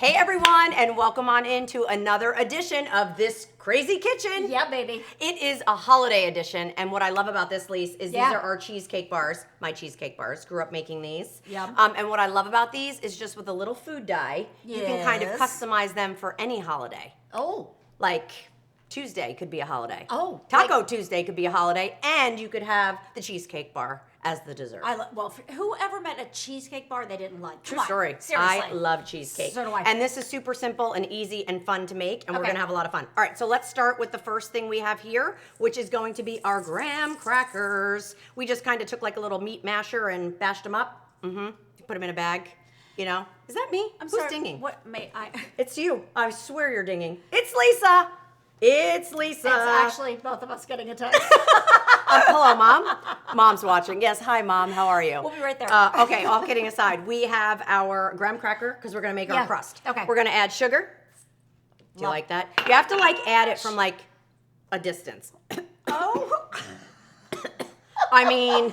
Hey everyone, and welcome on into another edition of This Crazy Kitchen. Yeah, baby. It is a holiday edition, and what I love about this, Lise, is these are our cheesecake bars. My cheesecake bars. Grew up making these. Yum. And what I love about these is just with a little food dye, you can kind of customize them for any holiday. Oh. Like Tuesday could be a holiday. Oh. Taco Tuesday could be a holiday, and you could have the cheesecake bar as the dessert. Well, whoever met a cheesecake bar they didn't like? True story. Seriously. I love cheesecake. So do I. And this is super simple and easy and fun to make, and we're Okay. gonna have a lot of fun. All right, so let's start with the first thing we have here, which is going to be our graham crackers. We just kind of took like a little meat masher and bashed them up. Put them in a bag. You know, is that me? I'm Who's sorry. dinging? What may I? It's you. I swear you're dinging. It's Lisa. It's Lisa. It's actually both of us getting a text. Hello, Mom. Mom's watching. Yes, hi, Mom. How are you? We'll be right there. Okay, all kidding aside, we have our graham cracker because we're going to make our crust. Okay. We're going to add sugar. Do you like that? You have to like add it from like a distance. Oh. I mean,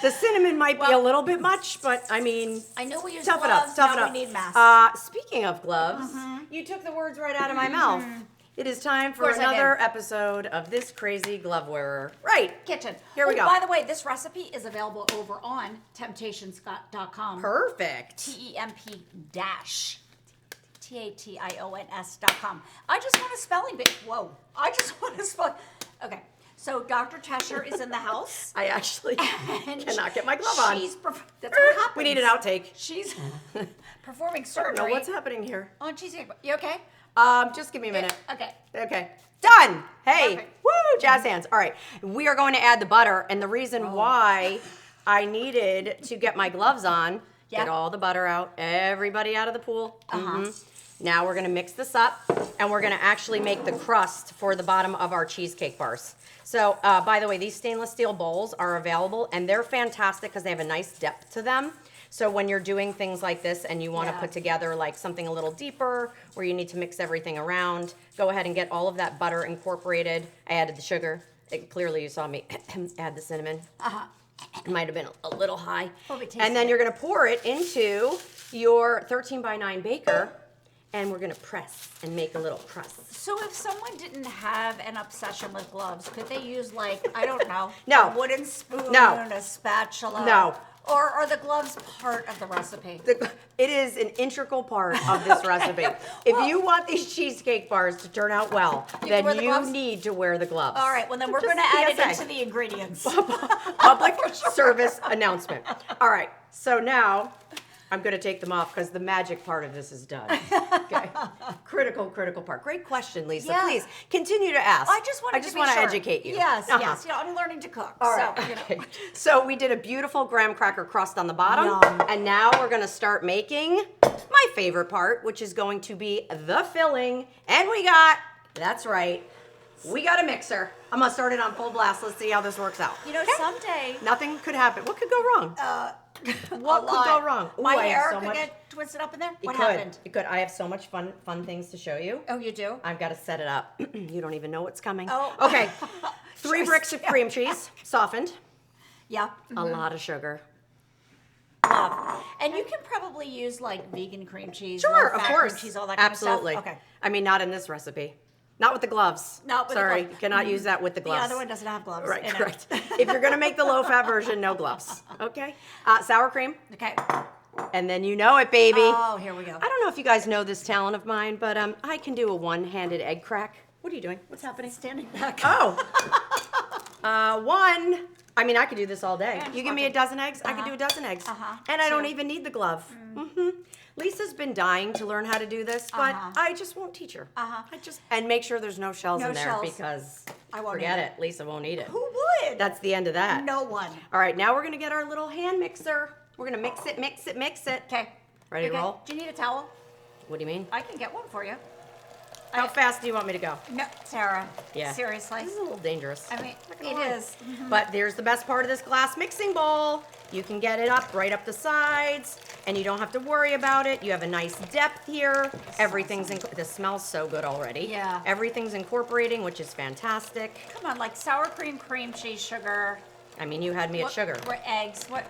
the cinnamon might be a little bit much, but I mean, I know we use tough gloves. it up, tough now it up. we need masks. Speaking of gloves, you took the words right out of my mouth. It is time for course I another did. episode of This Crazy Glove Wearer. Right. Kitchen. Here we go. By the way, this recipe is available over on temp-tations.com. Perfect. TEMP dash. TATIONS.com. I just want a spelling bee. Whoa. I just want a spelling. Okay. So Dr. Tesher is in the house. I actually And cannot get my glove on. That's what happens. We need an outtake. She's performing I surgery. don't know what's happening here. On cheesecake. You okay? Just give me a minute. Okay. Okay. Done. Hey. Perfect. Woo. Jazz hands. All right. We are going to add the butter, and the reason why I needed to get my gloves on, get all the butter out, everybody out of the pool. Now we're going to mix this up, and we're going to actually make the crust for the bottom of our cheesecake bars. So, by the way, these stainless steel bowls are available, and they're fantastic because they have a nice depth to them. So when you're doing things like this and you want to put together like something a little deeper where you need to mix everything around, go ahead and get all of that butter incorporated. I added the sugar. Clearly you saw me add the cinnamon. It might have been a little high. And then you're going to pour it into your 13 by 9 baker, and we're going to press and make a little crust. So if someone didn't have an obsession with gloves, could they use like, I don't know, No. a wooden spoon, No. a spatula? No. Or are the gloves part of the recipe? It is an integral part of this recipe. If you want these cheesecake bars to turn out well, then you need to wear the gloves. All right, well then we're Just going to add it PSA. into the ingredients. Public service announcement. All right, so now I'm going to take them off because the magic part of this is done. Okay. Critical part. Great question, Lisa. Yeah. Please continue to ask. I just want to sure. educate you. Yes, yes. You know, I'm learning to cook. All right. So, you Okay. know. So we did a beautiful graham cracker crust on the bottom, Yum. and now we're going to start making my favorite part, which is going to be the filling. And that's right, we got a mixer. I'm going to start it on full blast. Let's see how this works out. You know, someday Nothing could happen. What could go wrong? What could go wrong? Ooh, my I have hair so could much. get twisted up in there. It What could. happened? It could. I have so much fun things to show you. Oh, you do? I've got to set it up. You don't even know what's coming. Oh. Okay. 3 bricks of cream cheese, softened. Yeah. A lot of sugar. Love. And you can probably use like vegan cream cheese, Sure, low-fat of course. cream cheese, all that Absolutely. kind of stuff. Okay. I mean, not in this recipe. Not with the gloves. Not with the Sorry, gloves. you cannot use that with the The gloves. other one doesn't have gloves. Right, in it. correct. If you're going to make the low-fat version, no gloves. Okay. Sour cream. Okay. And then you know it, baby. Oh, here we go. I don't know if you guys know this talent of mine, but I can do a one-handed egg crack. What are you doing? What's happening? Standing back. Oh. I mean, I could do this all day. Yeah, You give me a dozen eggs, I could do a dozen eggs. And I don't even need the glove. Lisa's been dying to learn how to do this, but I just won't teach her. And make sure there's no shells No in there shells. because I won't forget eat it. Lisa won't eat it. Who would? That's the end of that. No one. All right, now we're gonna get our little hand mixer. We're gonna mix it. Okay. Ready to Okay. roll? Do you need a towel? What do you mean? I can get one for you. How fast do you want me to go? No, Sarah. Yeah. Seriously. This is a little dangerous. I mean, Not it gonna lie. is. But there's the best part of this glass mixing bowl. You can get it up right up the sides, and you don't have to worry about it. You have a nice depth here. Everything's this smells so good already. Yeah. Everything's incorporating, which is fantastic. Come on, like sour cream, cream cheese, sugar. I mean, you had me at sugar. Or eggs. What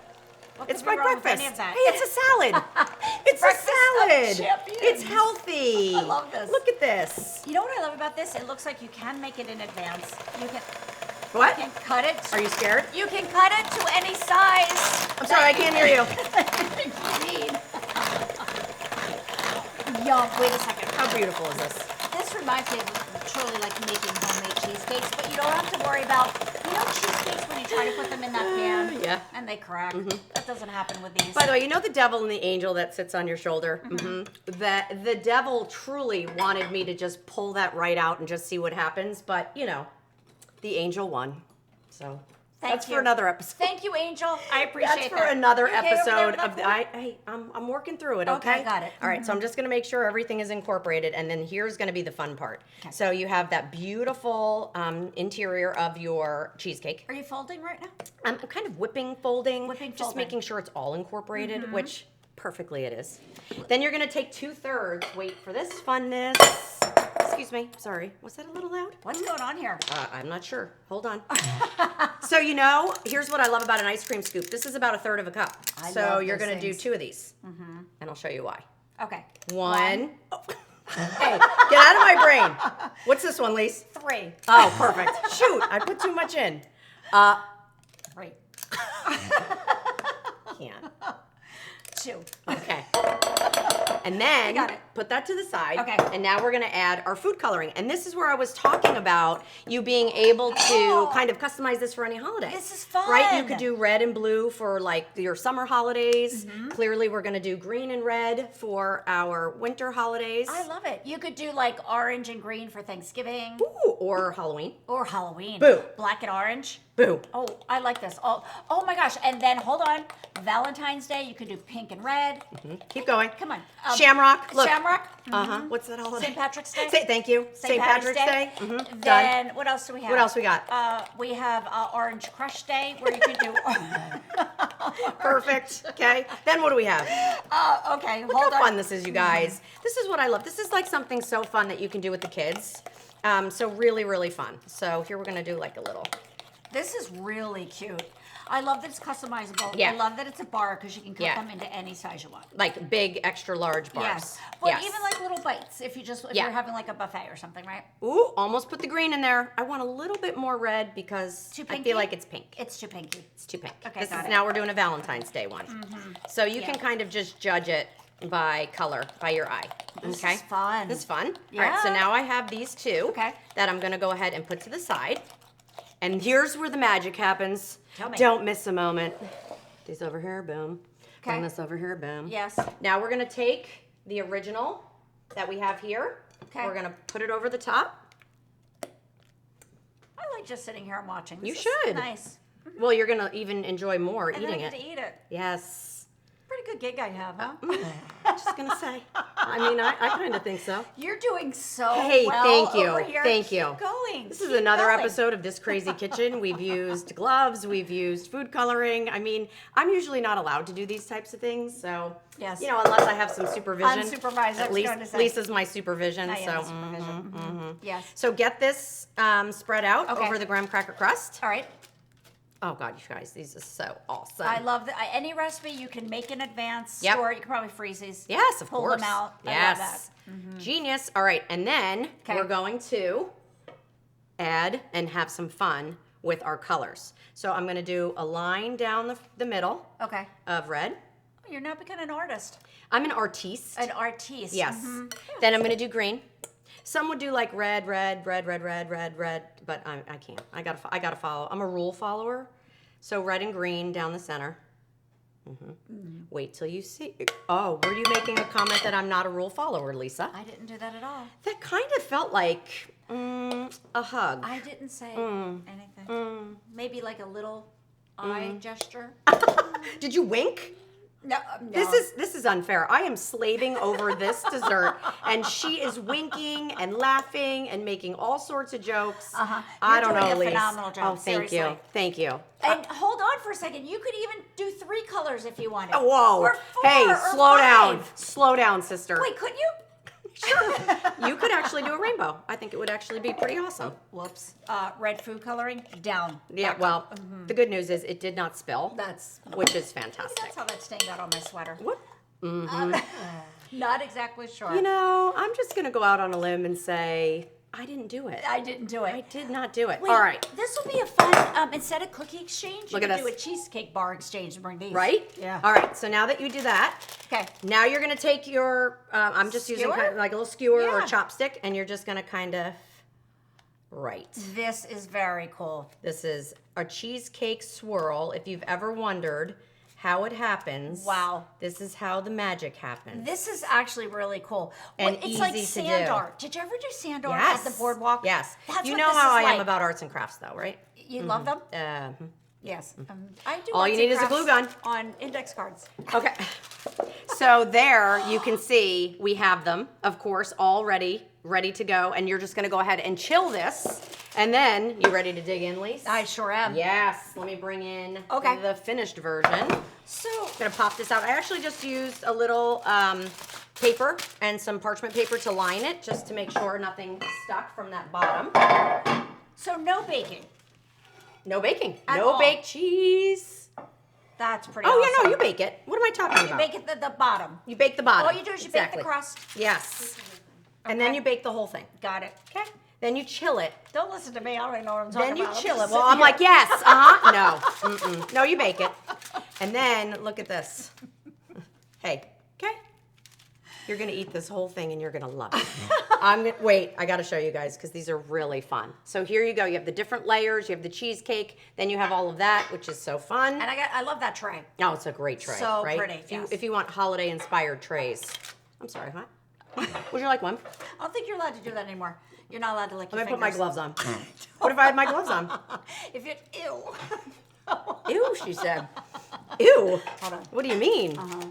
It's could be my wrong with breakfast. any of that? Hey, it's a salad. It's Breakfast a of salad. champions. It's healthy. I love this. Look at this. You know what I love about this? It looks like you can make it in advance. You can What? cut it. Are you scared? You can cut it to any size. I'm sorry, I can't hear you. Need. Yum. Wait a second. How beautiful is this? This reminds me of truly like making homemade cheesecakes, but you don't have to worry about, cheesecakes when you try to put them in that pan Yeah. and they crack. That doesn't happen with these. By the way, you know the devil and the angel that sits on your shoulder? That the devil truly wanted me to just pull that right out and just see what happens, but the angel won. So that's for another episode. Thank you, Angel. I appreciate That's that. for another You okay over there episode with of that I'm working through it, okay? Okay, got it. All right, so I'm just going to make sure everything is incorporated, and then here's going to be the fun part. Okay. So you have that beautiful interior of your cheesecake. Are you folding right now? I'm kind of folding, just folding. making sure it's all incorporated, which perfectly it is. Then you're going to take 2/3. Wait for this funness. Excuse me. Sorry. Was that a little loud? What's going on here? I'm not sure. Hold on. So here's what I love about an ice cream scoop. This is about 1/3 of a cup. So you're going to do 2 of these, and I'll show you why. Okay. One. Oh. Hey, get out of my brain. What's this one, Lise? 3. Oh, perfect. Shoot, I put too much in. 3. Can't. 2. Okay. And then got it. put that to the side. Okay. And now we're going to add our food coloring. And this is where I was talking about you being able to kind of customize this for any holiday. This is fun. Right? You could do red and blue for like your summer holidays. Clearly, we're going to do green and red for our winter holidays. I love it. You could do like orange and green for Thanksgiving Ooh, or Halloween. or Halloween. Boo. Black and orange. Boo. Oh, I like this. Oh my gosh. And then hold on. Valentine's Day, you could do pink and red. Keep going. Come on. Shamrock. Look. Shamrock. What's that holiday? St. Patrick's Day. Thank you. St. Patrick's Day. Done. Then what else do we have? What else we got? We have Orange Crush Day where you can do. Perfect. Okay. Then what do we have? Okay, Look hold how on. fun this is, you guys. This is what I love. This is like something so fun that you can do with the kids. So really, really fun. So here we're gonna do like a little. This is really cute. I love that it's customizable. Yeah. I love that it's a bar because you can cut Yeah. them into any size you want. Like big, extra large bars. Yes. But Yes. even like little bites if Yeah. you're having like a buffet or something, right? Ooh, almost put the green in there. I want a little bit more red because Too I pinky? feel like it's pink. It's too pinky. It's too pink. Okay, This got is it. now we're doing a Valentine's Day one. So you can Yeah. kind of just judge it by color, by your eye. This Okay. is fun. This is fun. All right, so Yeah. now I have these two Okay. that I'm gonna go ahead and put to the side. And here's where the magic happens. Tell me. Don't miss a moment. These over here, boom. Okay. And this over here, boom. Yes. Now we're gonna take the original that we have here. Okay. We're gonna put it over the top. I like just sitting here and watching. You This is should. Nice. Well, you're gonna even enjoy more And then I eating get it. to eat it. Yes. Pretty good gig I have, huh? Just gonna say. I mean, I kind of think so. You're doing so Hey, well thank you. over here. Thank Keep you. going. This is Keep another going. episode of This Crazy Kitchen. We've used gloves, we've used food coloring. I mean, I'm usually not allowed to do these types of things, so Yes. unless I have some supervision. Unsupervised, I At was least going to say. Lisa's my supervision. I am so the supervision. Yes. So get this spread out Okay. over the graham cracker crust. All right. Oh God, you guys, these are so awesome. I love that. Any recipe you can make in advance, Yep. store it. You can probably freeze these. Yes, of Pull course. them out. Yes. I love that. Genius. All right, and then Okay. we're going to add and have some fun with our colors. So I'm going to do a line down the middle Okay. of red. You're now becoming an artist. I'm an artiste. An artiste. Yes. Then I'm going to do green. Some would do like red, but I can't. I gotta follow. I'm a rule follower. So red and green down the center. Wait till you see. Oh, were you making a comment that I'm not a rule follower, Lisa? I didn't do that at all. That kind of felt like a hug. I didn't say anything. Maybe like a little eye gesture. Did you wink? No, This is unfair. I am slaving over this dessert, and she is winking and laughing and making all sorts of jokes. I don't You're know, doing a Lise. phenomenal job, Oh, thank seriously. you, thank you. And hold on for a second. You could even do 3 colors if you wanted. Whoa! Or 4 Hey, or slow down, 5. slow down, sister. Wait, couldn't you? Sure. You could actually do a rainbow. I think it would actually be pretty awesome. Whoops. Red food coloring down. Yeah. Back Well, up. the good news is it did not spill, That's which is maybe fantastic. that's how that stained out on my sweater. What? Not exactly sure. You know, I'm just going to go out on a limb and say, I didn't do it. I didn't do it. I did not do it. Wait, All right. This will be a fun, instead of cookie exchange, Look you at could do a this. cheesecake bar exchange and bring these. Right? Yeah. All right. So now that you do that, Okay. now you're going to take your, I'm just using Skewer? kind of like a little skewer or Yeah. chopstick, and you're just going to kind of, right. This is very cool. This is a cheesecake swirl. If you've ever wondered how it happens, Wow. this is how the magic happens. This is actually really cool. And It's like easy to sand do. art. Did you ever do sand art Yes. at the boardwalk? Yes. That's You what know this how is I like. am about arts and crafts, though, right? You love them? Yes. I do. All arts you and need is a glue crafts gun. on index cards. Okay. So there you can see we have them, of course, all ready to go. And you're just going to go ahead and chill this. And then, you ready to dig in, Lise? I sure am. Yes. Let me bring in Okay. the finished version. So, I'm going to pop this out. I actually just used a little paper and some parchment paper to line it, just to make sure nothing stuck from that bottom. so no baking. No baking. At No all. baked cheese. That's pretty Oh, awesome. yeah, no, you bake it. What am I talking You about? bake it the bottom. You bake the bottom. All you do is you bake Exactly. the crust. Yes. And then Okay. you bake the whole thing. Got it. Okay. Then you chill it. Don't listen to me. I don't even know what I'm talking Then you about. chill it. just Well, sitting I'm like, here. yes. Uh-huh. No. Mm-mm. No, you bake it. And then look at this. Hey. Okay. You're going to eat this whole thing and you're going to love it. Wait, I got to show you guys because these are really fun. So here you go. You have the different layers. You have the cheesecake. Then you have all of that, which is so fun. And I love that tray. Oh, it's a great tray, So right? pretty, yes. If you want holiday-inspired trays. I'm sorry, what? Would you like one? I don't think you're allowed to do that anymore. You're not allowed to lick your Let me put my fingers. gloves on. What if I had my gloves on? If it, ew. Ew, she said. Ew. Hold on. What do you mean? Uh-huh.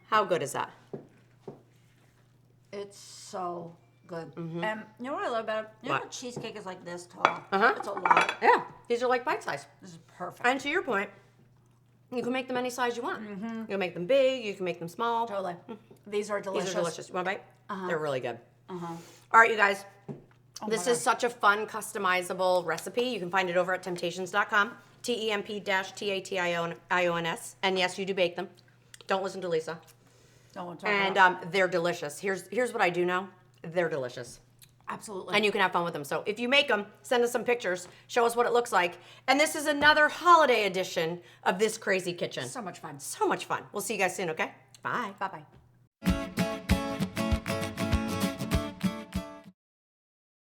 How good is that? It's so good. And you know what I love about it? You know What? what cheesecake is like this tall? Uh-huh. It's a lot. Yeah, these are like bite size. This is perfect. And to your point, you can make them any size you want. You can make them big, you can make them small. Totally. These are delicious. These are delicious. You want a bite? They're really good. Uh-huh. All right, you guys. This my is such a fun, customizable recipe. You can find it over at temp-tations.com. temp-tations. And yes, you do bake them. Don't listen to Lisa. Don't want to talk And about they're delicious. Here's what I do know. They're delicious. Absolutely. And you can have fun with them. So if you make them, send us some pictures. Show us what it looks like. And this is another holiday edition of This Crazy Kitchen. so much fun. So much fun. We'll see you guys soon, okay? Bye. Bye-bye.